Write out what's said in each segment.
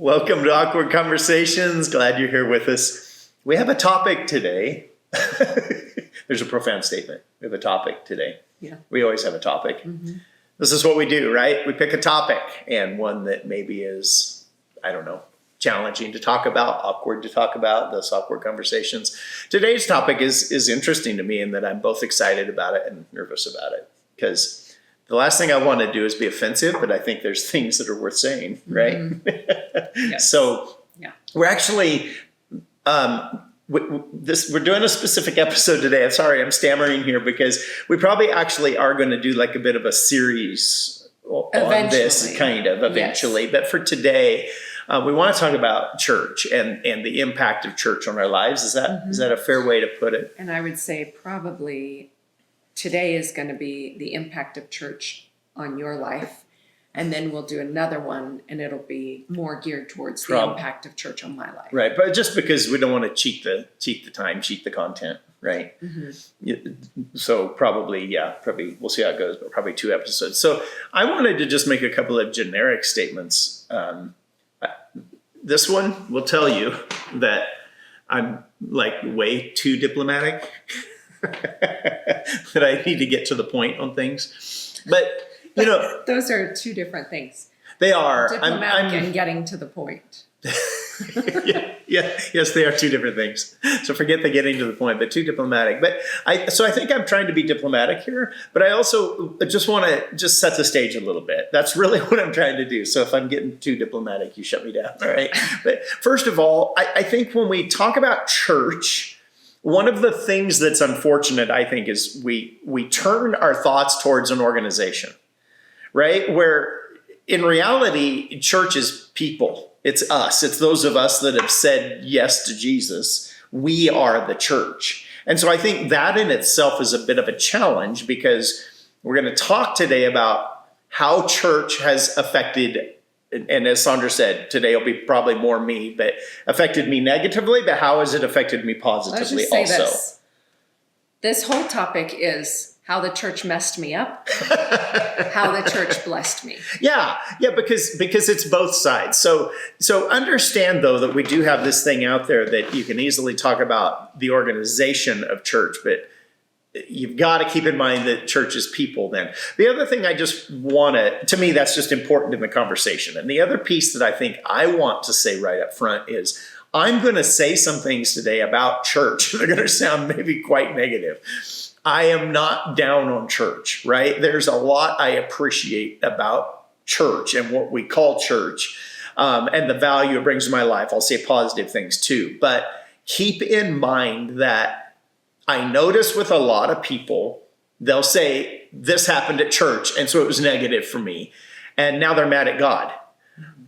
Welcome to Awkward Conversations. Glad you're here with us. We have a topic today. There's a profound statement. We have a topic today. Yeah. We always have a topic. Mm-hmm. This is what we do, right? We pick a topic, and one that maybe is, challenging to talk about, awkward to talk about, those awkward conversations. Today's topic is interesting to me in that I'm both excited about it and nervous about it, because the last thing I want to do is be offensive, but I think there's things that are worth saying, right? Mm-hmm. Yes. So we're actually, we're doing a specific episode today. I'm sorry, I'm stammering here because we probably actually are going to do like a bit of a series on this eventually. Yes. But for today, we want to talk about church and the impact of church on our lives. Is that a fair way to put it? And I would say probably today is going to be the impact of church on your life. And then we'll do another one and it'll be more geared towards the impact of church on my life. Right. But just because we don't want to cheat the time, cheat the content. Right. Mm-hmm. So probably we'll see how it goes, but probably 2 episodes. So I wanted to just make a couple of generic statements. This one will tell you that I'm like way too diplomatic, that I need to get to the point on things. But those are 2 different things. They are. Diplomatic and getting to the point. Yes, they are 2 different things. So forget the getting to the point, but too diplomatic. But I think I'm trying to be diplomatic here, but I also just want to set the stage a little bit. That's really what I'm trying to do. So if I'm getting too diplomatic, you shut me down. All right. But first of all, I think when we talk about church, one of the things that's unfortunate, I think, is we turn our thoughts towards an organization, right? Where in reality, church is people. It's us. It's those of us that have said yes to Jesus. We are the church. And so I think that in itself is a bit of a challenge, because we're going to talk today about how church has affected, and as Sandra said, today will be probably more me, but affected me negatively, but how has it affected me positively also? Let's just say this whole topic is how the church messed me up, how the church blessed me. Yeah, because it's both sides. So understand, though, that we do have this thing out there that you can easily talk about the organization of church, but you've got to keep in mind that church is people then. The other thing I just to me, that's just important in the conversation. And the other piece that I think I want to say right up front is I'm going to say some things today about church that are going to sound maybe quite negative. I am not down on church, right? There's a lot I appreciate about church and what we call church, and the value it brings to my life. I'll say positive things too, but keep in mind that I notice with a lot of people, they'll say this happened at church, and so it was negative for me, and now they're mad at God.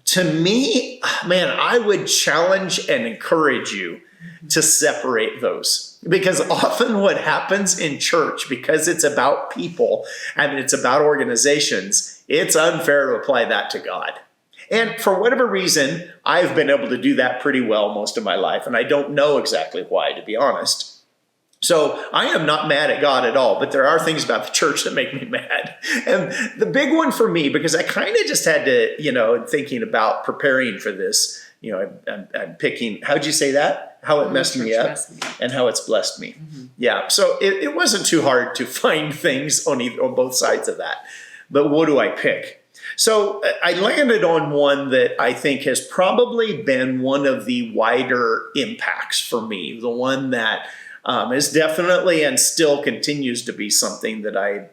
To me, man, I would challenge and encourage you to separate those. Because often what happens in church, because it's about people and it's about organizations, it's unfair to apply that to God. And for whatever reason, I've been able to do that pretty well most of my life. And I don't know exactly why, to be honest. So I am not mad at God at all, but there are things about the church that make me mad. And the big one for me, because I kind of just had to, thinking about preparing for this, I'm picking, how'd you say that? How it messed me up and how it's blessed me. Mm-hmm. Yeah. So it wasn't too hard to find things on both sides of that. But what do I pick? So I landed on one that I think has probably been one of the wider impacts for me. The one that is definitely and still continues to be something that I,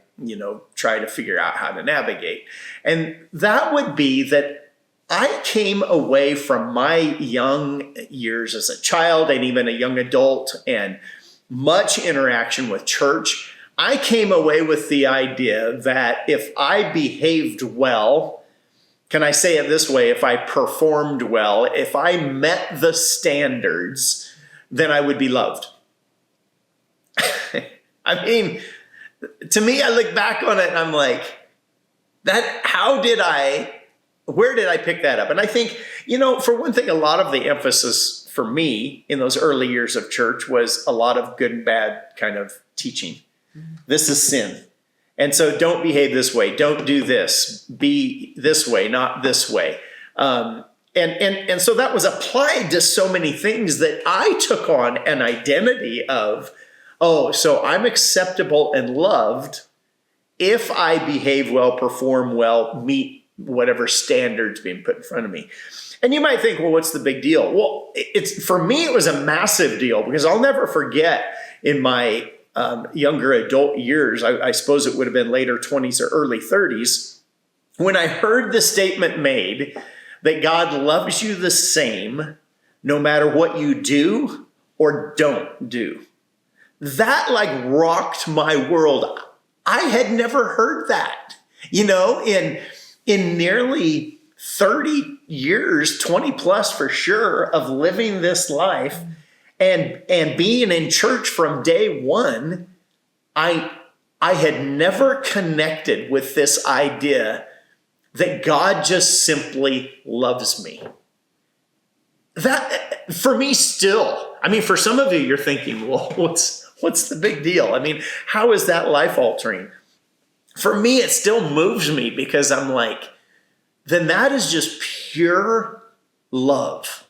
try to figure out how to navigate. And that would be that I came away from my young years as a child and even a young adult and much interaction with church. I came away with the idea that if I behaved well, can I say it this way? If I performed well, if I met the standards, then I would be loved. I mean, to me, I look back on it and I'm like, where did I pick that up? And I think, for one thing, a lot of the emphasis for me in those early years of church was a lot of good and bad kind of teaching. Mm-hmm. This is sin. And so don't behave this way. Don't do this. Be this way, not this way. And so that was applied to so many things that I took on an identity of, oh, so I'm acceptable and loved if I behave well, perform well, meet whatever standards being put in front of me. And you might think, well, what's the big deal? Well, for me, it was a massive deal, because I'll never forget in my younger adult years, I suppose it would have been later 20s or early 30s, when I heard the statement made that God loves you the same no matter what you do or don't do. That like rocked my world. I had never heard that, in nearly 30 years, 20 plus for sure, of living this life and being in church from day one. I had never connected with this idea that God just simply loves me. That, for me still, for some of you, you're thinking, well, what's the big deal? How is that life altering? For me, it still moves me, because I'm like, then that is just pure love,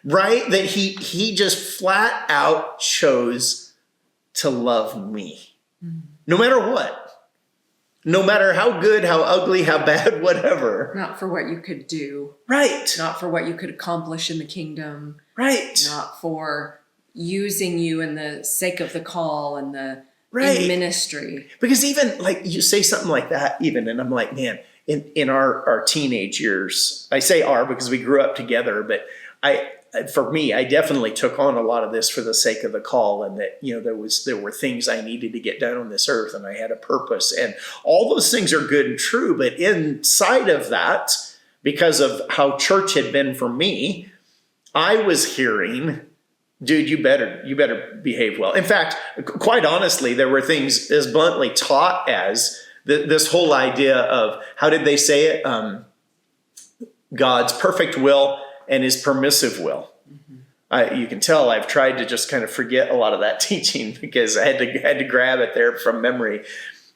right? That he just flat out chose to love me, no matter what. No matter how good, how ugly, how bad, whatever. Not for what you could do. Right. Not for what you could accomplish in the kingdom. Right. Not for using you in the sake of the call and the in ministry. Because even like you say something like that, and I'm like, man, in our teenage years, I say our because we grew up together, but for me, I definitely took on a lot of this for the sake of the call, and that, there were things I needed to get done on this earth, and I had a purpose, and all those things are good and true. But inside of that, because of how church had been for me, I was hearing, dude, you better behave well. In fact, quite honestly, there were things as bluntly taught as this whole idea of, how did they say it? God's perfect will and his permissive will. You can tell I've tried to just kind of forget a lot of that teaching, because I had to grab it there from memory.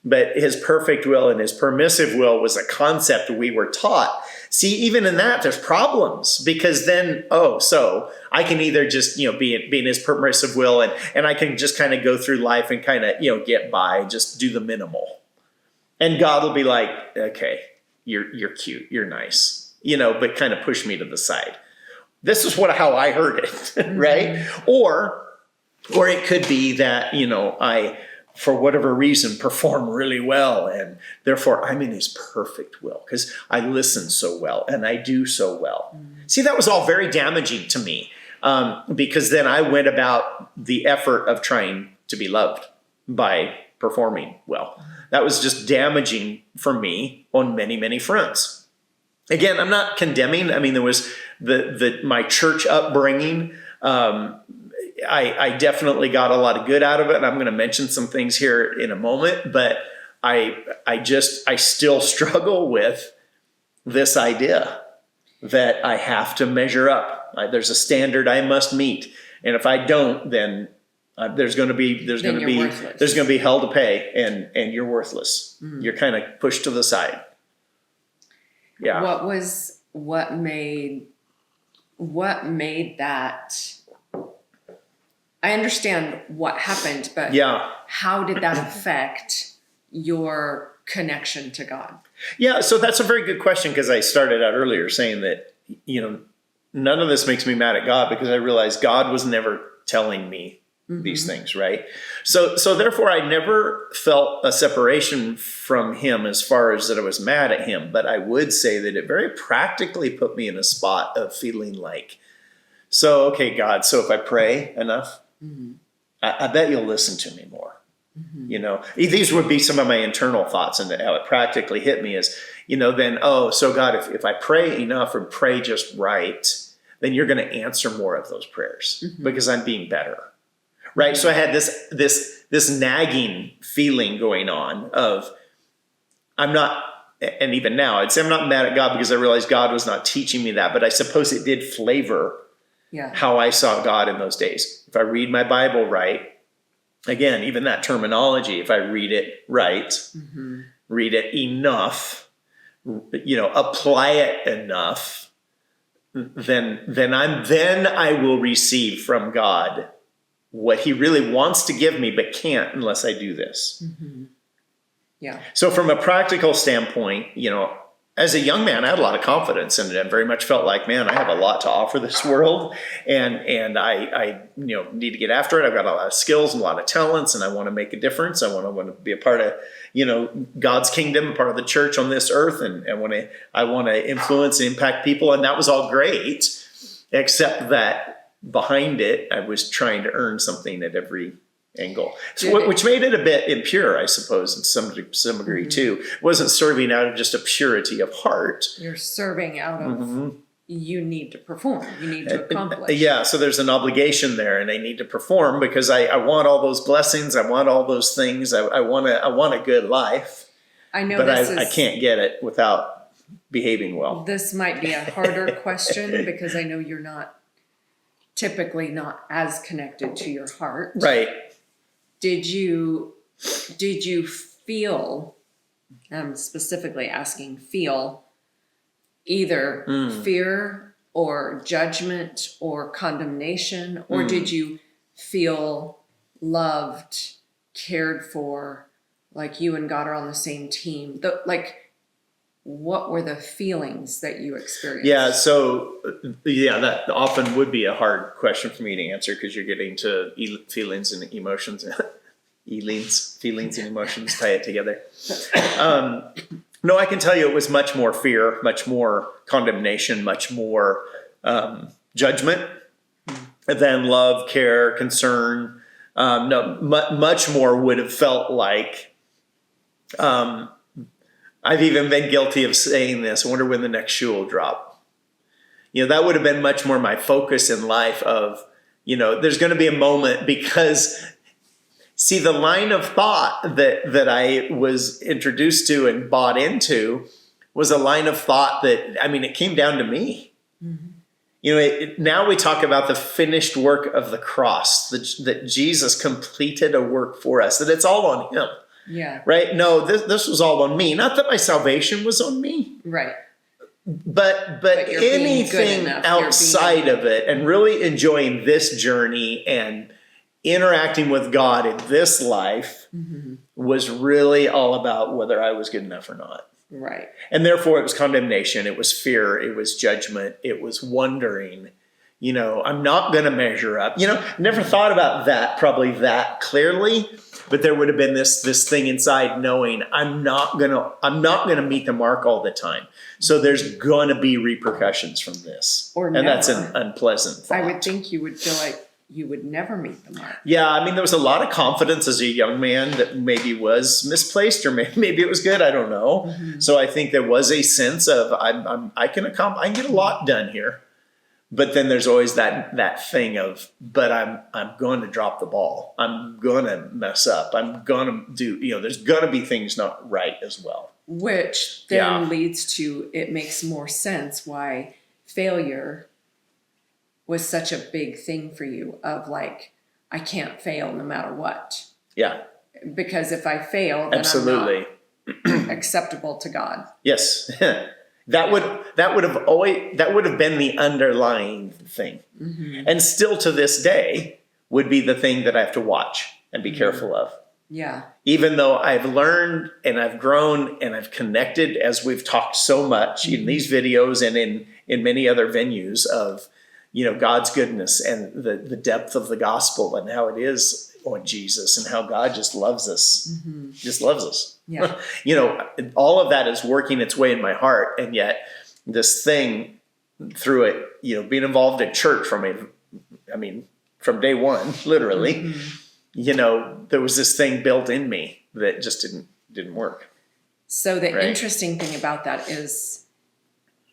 But his perfect will and his permissive will was a concept we were taught. See, even in that, there's problems, because then, so I can either just, be in his permissive will, and I can just kind of go through life and kind of, get by, just do the minimal. And God will be like, okay, you're cute, you're nice, but kind of push me to the side. This is how I heard it, right? Or it could be that, I, for whatever reason, perform really well, and therefore I'm in his perfect will because I listen so well and I do so well. See, that was all very damaging to me, because then I went about the effort of trying to be loved by performing well. That was just damaging for me on many, many fronts. Again, I'm not condemning. There was my church upbringing. I definitely got a lot of good out of it, and I'm going to mention some things here in a moment. But I still struggle with this idea that I have to measure up. There's a standard I must meet, and if I don't, then there's going to be hell to pay, and you're worthless. You're kind of pushed to the side. Yeah. What made that? I understand what happened, but how did that affect your connection to God? Yeah, so that's a very good question, because I started out earlier saying that, none of this makes me mad at God, because I realized God was never telling me these things, right? So therefore I never felt a separation from him as far as that I was mad at him. But I would say that it very practically put me in a spot of feeling like, so, okay, God, so if I pray enough, I bet you'll listen to me more. These would be some of my internal thoughts, and how it practically hit me is, then, so God, if I pray enough and pray just right, then you're going to answer more of those prayers because I'm being better. Right. So I had this nagging feeling going on of, I'm not, and even now I'd say I'm not mad at God, because I realized God was not teaching me that, but I suppose it did flavor how I saw God in those days. If I read my Bible right, again, even that terminology, if I read it right, read it enough, apply it enough, then I will receive from God what he really wants to give me, but can't unless I do this. Yeah. So from a practical standpoint, as a young man, I had a lot of confidence in it and very much felt like, man, I have a lot to offer this world, and I need to get after it. I've got a lot of skills and a lot of talents, and I want to make a difference. I want to be a part of, God's kingdom, a part of the church on this earth, and I want to influence and impact people. And that was all great, except that behind it, I was trying to earn something at every angle, which made it a bit impure, I suppose, in some degree too. It wasn't serving out of just a purity of heart. You're serving out of you need to perform, you need to accomplish. Yeah, so there's an obligation there, and I need to perform because I want all those blessings, I want all those things, I want a good life. I know, but I can't get it without behaving well. This might be a harder question because I know you're typically not as connected to your heart. Right. Did you feel, I'm specifically asking, feel either fear or judgment or condemnation, or did you feel loved, cared for, like you and God are on the same team? What were the feelings that you experienced? Yeah, that often would be a hard question for me to answer because you're getting to feelings and emotions. Feelings and emotions, tie it together. No, I can tell you it was much more fear, much more condemnation, much more judgment than love, care, concern. Much more would have felt like... I've even been guilty of saying this. I wonder when the next shoe will drop. That would have been much more my focus in life of, there's going to be a moment because, see, the line of thought that I was introduced to and bought into was a line of thought that, it came down to me. Now we talk about the finished work of the cross, that Jesus completed a work for us, that it's all on him. Yeah. Right? No, this was all on me. Not that my salvation was on me. Right. But anything outside of it and really enjoying this journey and interacting with God in this life was really all about whether I was good enough or not. Right. And therefore it was condemnation, it was fear, it was judgment, it was wondering, I'm not going to measure up. Never thought about that probably that clearly. But there would have been this thing inside knowing I'm not gonna meet the mark all the time. So there's gonna be repercussions from this. And that's an unpleasant thought. I would think you would feel like you would never meet the mark. Yeah, there was a lot of confidence as a young man that maybe was misplaced or maybe it was good. I don't know. So I think there was a sense of I can get a lot done here. But then there's always that thing of, but I'm going to drop the ball. I'm going to mess up. I'm going to do, there's going to be things not right as well. Which then leads to, it makes more sense why failure was such a big thing for you of like, I can't fail no matter what. Yeah. Because if I fail, then absolutely I'm not acceptable to God. Yes. That would have been the underlying thing. And still to this day would be the thing that I have to watch and be careful of. Yeah. Even though I've learned and I've grown and I've connected, as we've talked so much in these videos and in many other venues of, God's goodness and the depth of the gospel and how it is on Jesus and how God just loves us, just loves us. Yeah. All of that is working its way in my heart. And yet this thing through it, being involved in church from day one, literally, there was this thing built in me that just didn't work. So the interesting thing about that is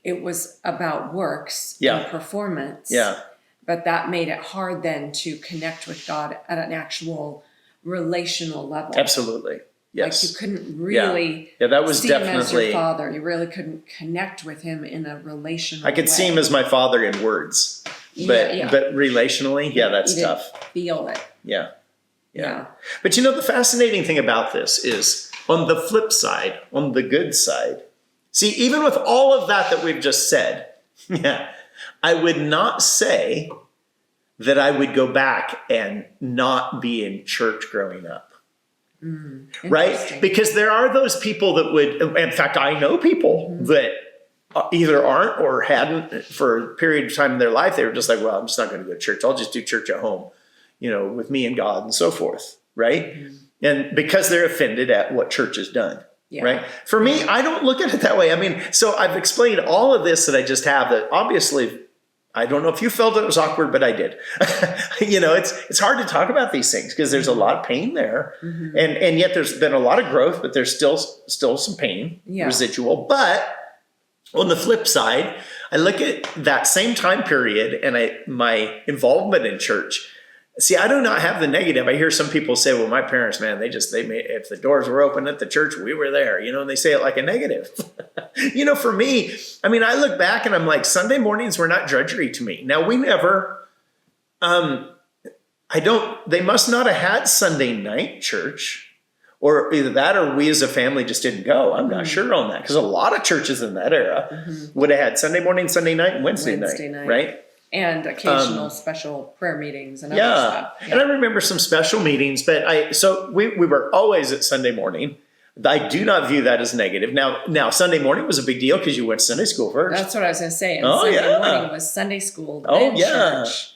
it was about works and performance. Yeah. But that made it hard then to connect with God at an actual relational level. Absolutely. Yes. Like you couldn't really that was see definitely, him as your father. You really couldn't connect with him in a relational I could way. see him as my father in words. But relationally, that's tough. Feel it. Yeah. But the fascinating thing about this is on the flip side, on the good side, see, even with all of that we've just said, I would not say that I would go back and not be in church growing up. Right? Because there are those people that would, in fact, I know people that either aren't or hadn't for a period of time in their life. They were just like, well, I'm just not going to go to church. I'll just do church at home, with me and God and so forth. Right? And because they're offended at what church has done. Yeah. Right. For me, I don't look at it that way. I mean, so I've explained all of this that I just have that obviously, I don't know if you felt it was awkward, but I did. It's hard to talk about these things because there's a lot of pain there. And yet there's been a lot of growth, but there's still some pain residual. But on the flip side, I look at that same time period and my involvement in church. See, I do not have the negative. I hear some people say, well, my parents, man, they made, if the doors were open at the church, we were there, and they say it like a negative. For me, I mean, I look back and I'm like, Sunday mornings were not drudgery to me. Now, we never, they must not have had Sunday night church, or either that or we as a family just didn't go. I'm not sure on that because a lot of churches in that era would have had Sunday morning, Sunday night, and Wednesday night, right? And occasional special prayer meetings and other stuff. Yeah. And I remember some special meetings, but so we were always at Sunday morning. I do not view that as negative. Now Sunday morning was a big deal because you went to Sunday school first. That's what I was going to say. And Sunday morning was Sunday school, then church.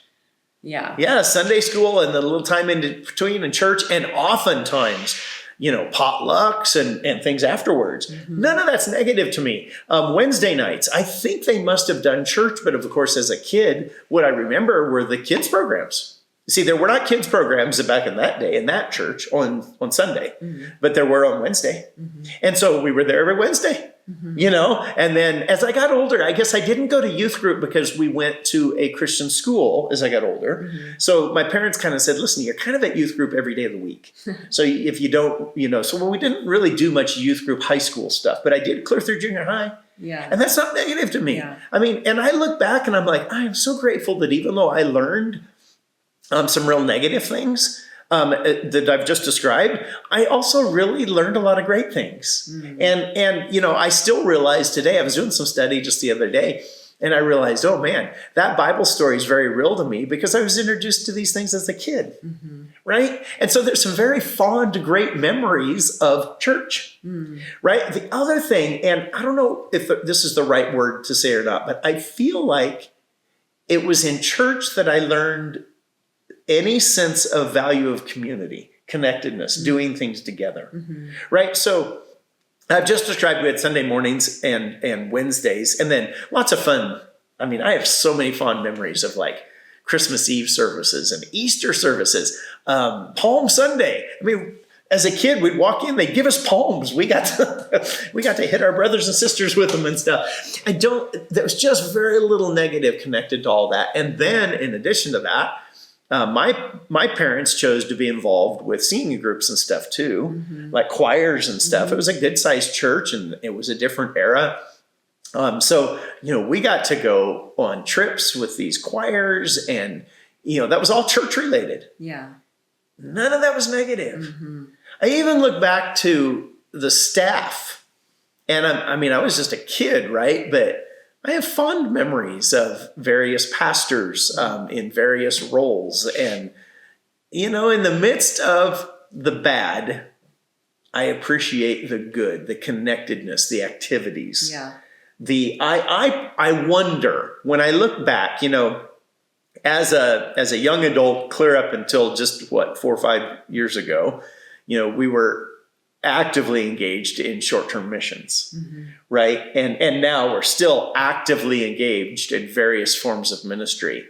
Yeah. Yeah, Sunday school and the little time in between and church, and oftentimes potlucks and things afterwards. None of that's negative to me. Wednesday nights, I think they must have done church, but of course, as a kid, what I remember were the kids and See, there were not kids programs back in that day in that church on Sunday, but there were on Wednesday. And so we were there every Wednesday, and then as I got older, I guess I didn't go to youth group because we went to a Christian school as I got older. So my parents kind of said, listen, you're kind of at youth group every day of the week. So if you don't, so we didn't really do much youth group high school stuff, but I did clear through junior high. Yeah. And that's not negative to me. Yeah. I mean, and I look back and I'm like, I am so grateful that even though I learned some real negative things that I've just described, I also really learned a lot of great things. And I still realize today, I was doing some study just the other day, and I realized, oh man, that Bible story is very real to me because I was introduced to these things as a kid, right? And so there's some very fond, great memories of church, right? The other thing, and I don't know if this is the right word to say or not, but I feel like it was in church that I learned any sense of value of community, connectedness, doing things together, right? So I've just described we had Sunday mornings and Wednesdays, and then lots of fun. I mean, I have so many fond memories of like Christmas Eve services and Easter services, Palm Sunday. I mean, as a kid, we'd walk in, they'd give us palms. We got to hit our brothers and sisters with them and stuff. There was just very little negative connected to all that. And then in addition to that, my parents chose to be involved with singing groups and stuff too, like choirs and stuff. It was a good sized church and it was a different era. So we got to go on trips with these choirs and, that was all church related. Yeah. None of that was negative. I even look back to the staff and I was just a kid, right? But I have fond memories of various pastors in various roles. And, in the midst of the bad, I appreciate the good, the connectedness, the activities. Yeah. I wonder when I look back, as a young adult, clear up until just 4 or 5 years ago, we were actively engaged in short-term missions, right? And now we're still actively engaged in various forms of ministry.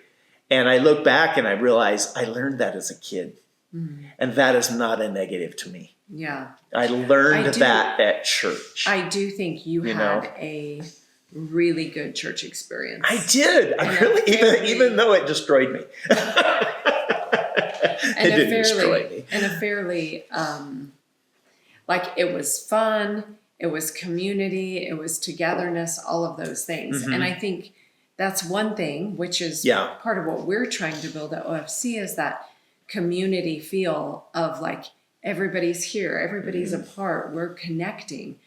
And I look back and I realize I learned that as a kid. And that is not a negative to me. Yeah. I learned that at church. I do think you had a really good church experience. I did. I really, even though it destroyed me. It didn't destroy me. And a fairly, like it was fun, it was community, it was togetherness, all of those things. And I think that's one thing, which is part of what we're trying to build at OFC is that community feel of like everybody's here, everybody's a part, we're connecting.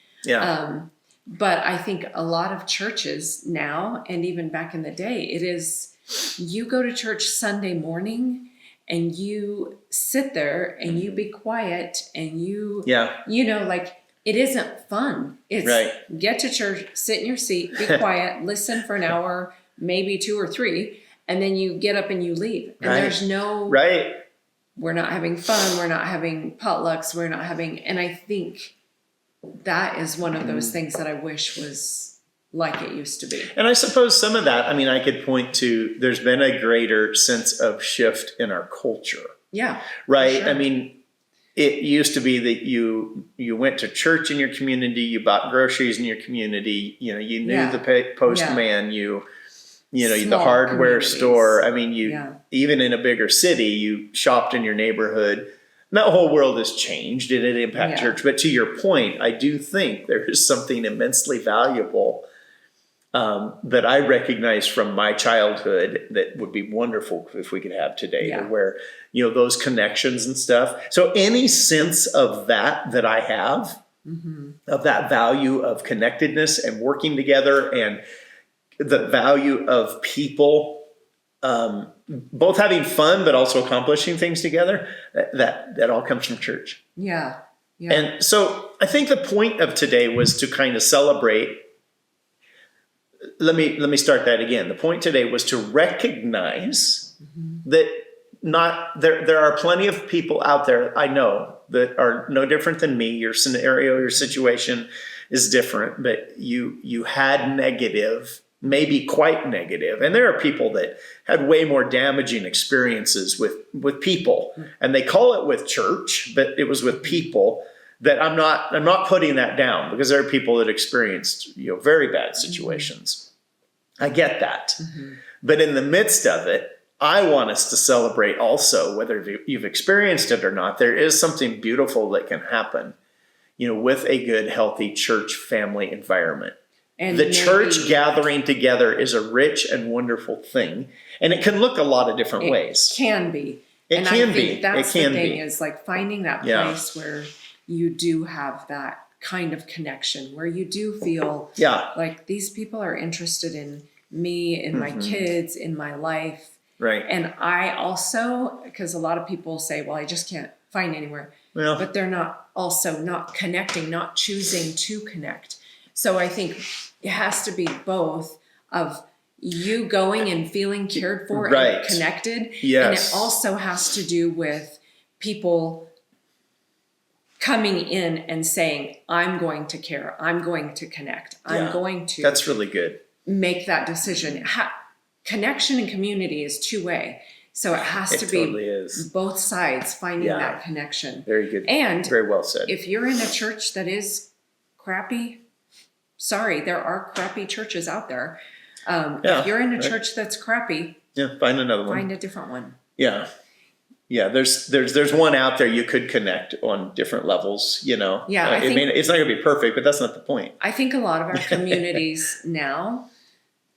But I think a lot of churches now, and even back in the day, it is, you go to church Sunday morning and you sit there and you be quiet and you know, like, it isn't fun. It's get to church, sit in your seat, be quiet, listen for an hour, maybe 2 or 3, and then you get up and you leave. And there's no, we're not having fun. We're not having potlucks. We're not having, and I think that is one of those things that I wish was like it used to be. And I suppose some of that, I mean, I could point to, there's been a greater sense of shift in our culture. Yeah. Right. Sure. I mean, it used to be that you went to church in your community, you bought groceries in your community, you know, you knew the postman, you know, the hardware store. I mean, even in a bigger city, you shopped in your neighborhood. And that whole world has changed and it impacts church. But to your point, I do think there is something immensely valuable that I recognize from my childhood that would be wonderful if we could have today, where, you know, those connections and stuff. So any sense of that I have, of that value of connectedness and working together and the value of people, both having fun, but also accomplishing things together, that all comes from church. Yeah. And so I think the point of today was to kind of celebrate. Let me start that again. The point today was to recognize that there are plenty of people out there, I know, that are no different than me. Your scenario, your situation is different, but you had negative, maybe quite negative. And there are people that had way more damaging experiences with people. And they call it with church, but it was with people. That I'm not putting that down, because there are people that experienced, you know, very bad situations. I get that. But in the midst of it, I want us to celebrate also, whether you've experienced it or not, there is something beautiful that can happen, you know, with a good, healthy church family environment. And the church gathering together is a rich and wonderful thing. And it can look a lot of different ways. Can be. It can be. That's the thing, is like finding that place where you do have that kind of connection, where you do feel like these people are interested in me, in my kids, in my life. Right. And I also, because a lot of people say, well, I just can't find anywhere. Well, but they're not connecting, not choosing to connect. So I think it has to be both of you going and feeling cared for and connected. Yes. And it also has to do with people coming in and saying, I'm going to care, I'm going to connect, I'm going to. That's really good. Make that decision. Connection and community is two-way. So it has to be both sides finding that connection. Very good. And very well said. If you're in a church that is crappy, sorry, there are crappy churches out there. If you're in a church that's crappy, find another one. Find a different one. Yeah, there's one out there you could connect on different levels, you know. Yeah, I mean, it's not going to be perfect, but that's not the point. I think a lot of our communities now,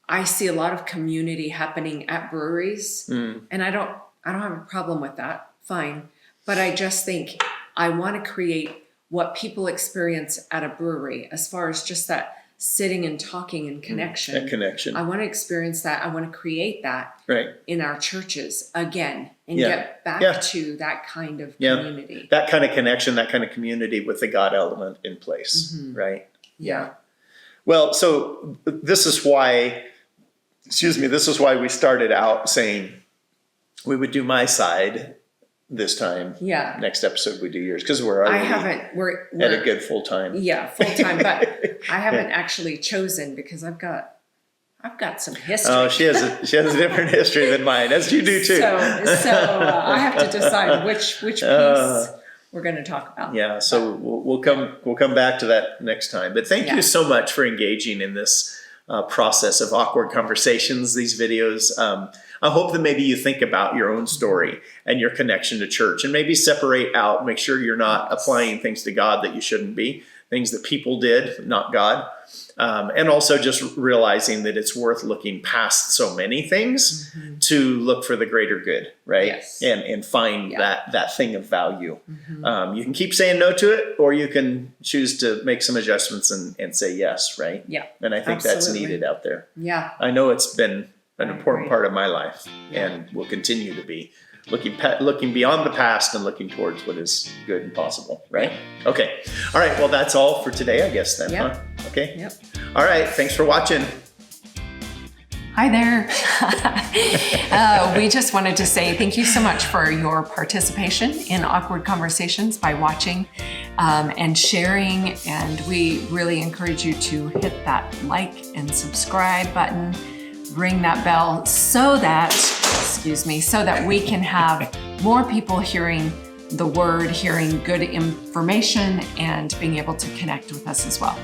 I see a lot of community happening at breweries, and I don't have a problem with that. Fine, but I just think I want to create what people experience at a brewery, as far as just that sitting and talking and connection. That connection. I want to experience that. I want to create that in our churches again, and get back to that kind of community. That kind of connection, that kind of community with the God element in place, right? Yeah. Well, so this is why we started out saying we would do my side this time. Yeah. Next episode we do yours, because we're already we're at a good full time. Yeah, full time. But I haven't actually chosen, because I've got some history. Oh, she has a different history than mine, as you do too. So I have to decide which piece we're going to talk about. Yeah, so we'll come back to that next time. But thank you so much for engaging in this process of awkward conversations, these videos. I hope that maybe you think about your own story and your connection to church, and maybe separate out, make sure you're not applying things to God that you shouldn't be, things that people did, not God. And also just realizing that it's worth looking past so many things to look for the greater good, right? Yes. And find that thing of value. You can keep saying no to it, or you can choose to make some adjustments and say yes, right? Yeah. And I think that's needed out there. Yeah. I know it's been an important agree. part of my life and will continue to be. Looking beyond the past and looking towards what is good and possible, right? Okay. All right. Well, that's all for today, I guess then, huh? Okay. Yep. All right. Thanks for watching. Hi there. We just wanted to say thank you so much for your participation in Awkward Conversations by watching and sharing. And we really encourage you to hit that like and subscribe button, ring that bell so that we can have more people hearing the word, hearing good information, and being able to connect with us as well.